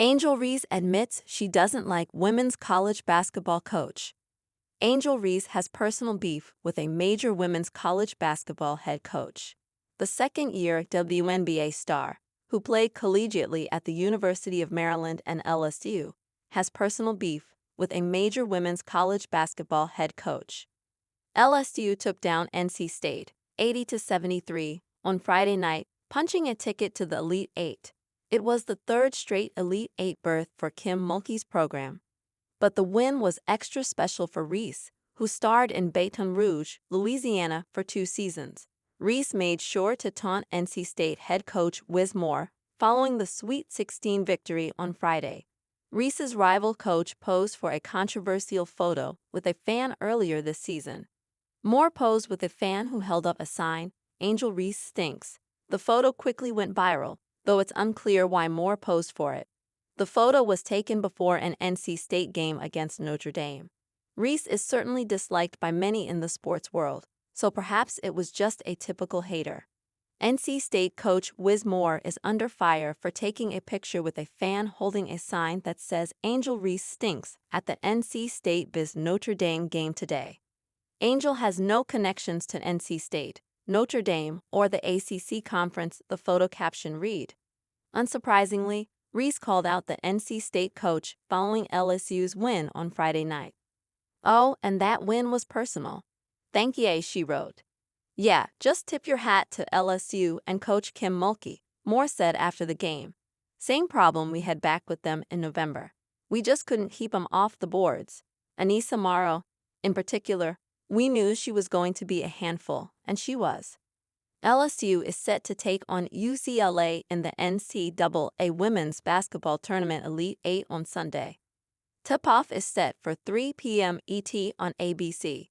Angel Reese admits she doesn't like women's college basketball coach. Angel Reese has personal beef with a major women's college basketball head coach. The second-year WNBA star, who played collegiately at the University of Maryland and LSU, has personal beef with a major women's college basketball head coach. LSU took down NC State 80-73 on Friday night, punching a ticket to the Elite Eight. It was the third straight Elite Eight berth for Kim Mulkey's program. But the win was extra special for Reese, who starred in Baton Rouge, Louisiana for 2 seasons. Reese made sure to taunt NC State head coach Wiz Moore following the Sweet 16 victory on Friday. Reese's rival coach posed for a controversial photo with a fan earlier this season. Moore posed with a fan who held up a sign, "Angel Reese stinks." The photo quickly went viral, though it's unclear why Moore posed for it. The photo was taken before an NC State game against Notre Dame. Reese is certainly disliked by many in the sports world, so perhaps it was just a typical hater. NC State coach Wiz Moore is under fire for taking a picture with a fan holding a sign that says Angel Reese stinks at the NC State vs Notre Dame game today. Angel has no connections to NC State, Notre Dame, or the ACC conference, the photo caption read. Unsurprisingly, Reese called out the NC State coach following LSU's win on Friday night. "Oh, and that win was personal. Thank ye," she wrote. "Yeah, just tip your hat to LSU and Coach Kim Mulkey," Moore said after the game. "Same problem we had back with them in November. We just couldn't keep them off the boards. Anissa Morrow, in particular, we knew she was going to be a handful, and she was." LSU is set to take on UCLA in the NCAA Women's Basketball Tournament Elite Eight on Sunday. Tip-off is set for 3 p.m. ET on ABC.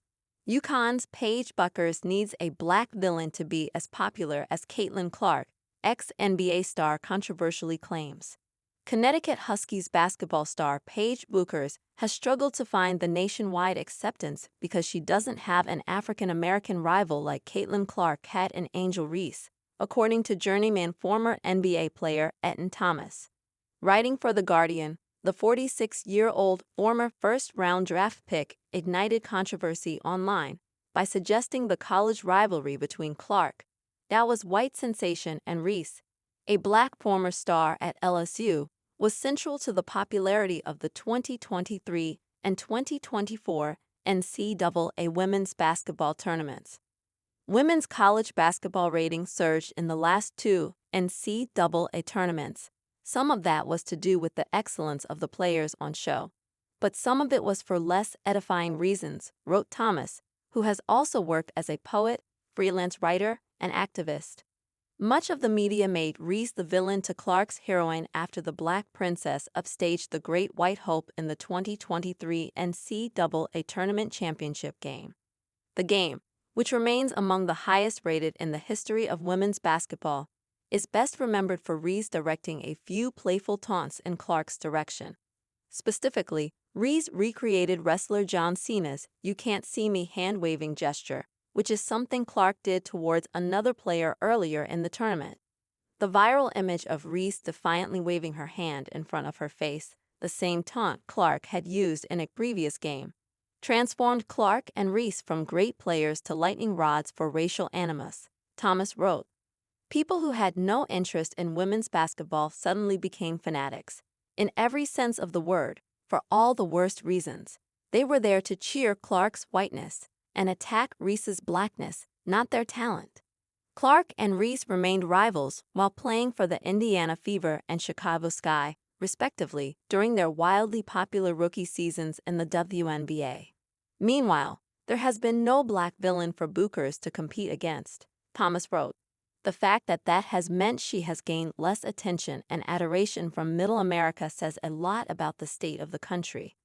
UConn's Paige Bueckers needs a black villain to be as popular as Caitlin Clark, ex-NBA star controversially claims. Connecticut Huskies basketball star Paige Bueckers has struggled to find the nationwide acceptance because she doesn't have an African-American rival like Caitlin Clark had in Angel Reese, according to journeyman former NBA player Etan Thomas. Writing for The Guardian, the 46-year-old former first-round draft pick ignited controversy online by suggesting the college rivalry between Clark, Dallas white sensation, and Reese, a black former star at LSU, was central to the popularity of the 2023 and 2024 NCAA women's basketball tournaments. Women's college basketball ratings surged in the last 2 NCAA tournaments. Some of that was to do with the excellence of the players on show. But some of it was for less edifying reasons, wrote Thomas, who has also worked as a poet, freelance writer, and activist. Much of the media made Reese the villain to Clark's heroine after the Black Princess upstaged the Great White Hope in the 2023 NCAA Tournament Championship game. The game, which remains among the highest rated in the history of women's basketball, is best remembered for Reese directing a few playful taunts in Clark's direction. Specifically, Reese recreated wrestler John Cena's "You can't see me" hand-waving gesture, which is something Clark did towards another player earlier in the tournament. The viral image of Reese defiantly waving her hand in front of her face, the same taunt Clark had used in a previous game, transformed Clark and Reese from great players to lightning rods for racial animus, Thomas wrote. People who had no interest in women's basketball suddenly became fanatics, in every sense of the word, for all the worst reasons. They were there to cheer Clark's whiteness and attack Reese's blackness, not their talent. Clark and Reese remained rivals while playing for the Indiana Fever and Chicago Sky, respectively, during their wildly popular rookie seasons in the WNBA. Meanwhile, there has been no black villain for Bueckers to compete against, Thomas wrote. The fact that has meant she has gained less attention and adoration from Middle America says a lot about the state of the country.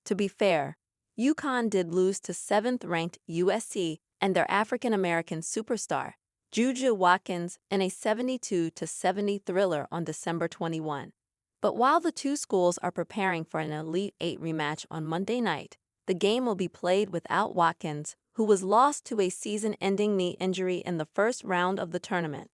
To be fair, UConn did lose to 7th-ranked USC and their African-American superstar, Juju Watkins, in a 72-70 thriller on December 21. But while the two schools are preparing for an Elite Eight rematch on Monday night, the game will be played without Watkins, who was lost to a season-ending knee injury in the first round of the tournament.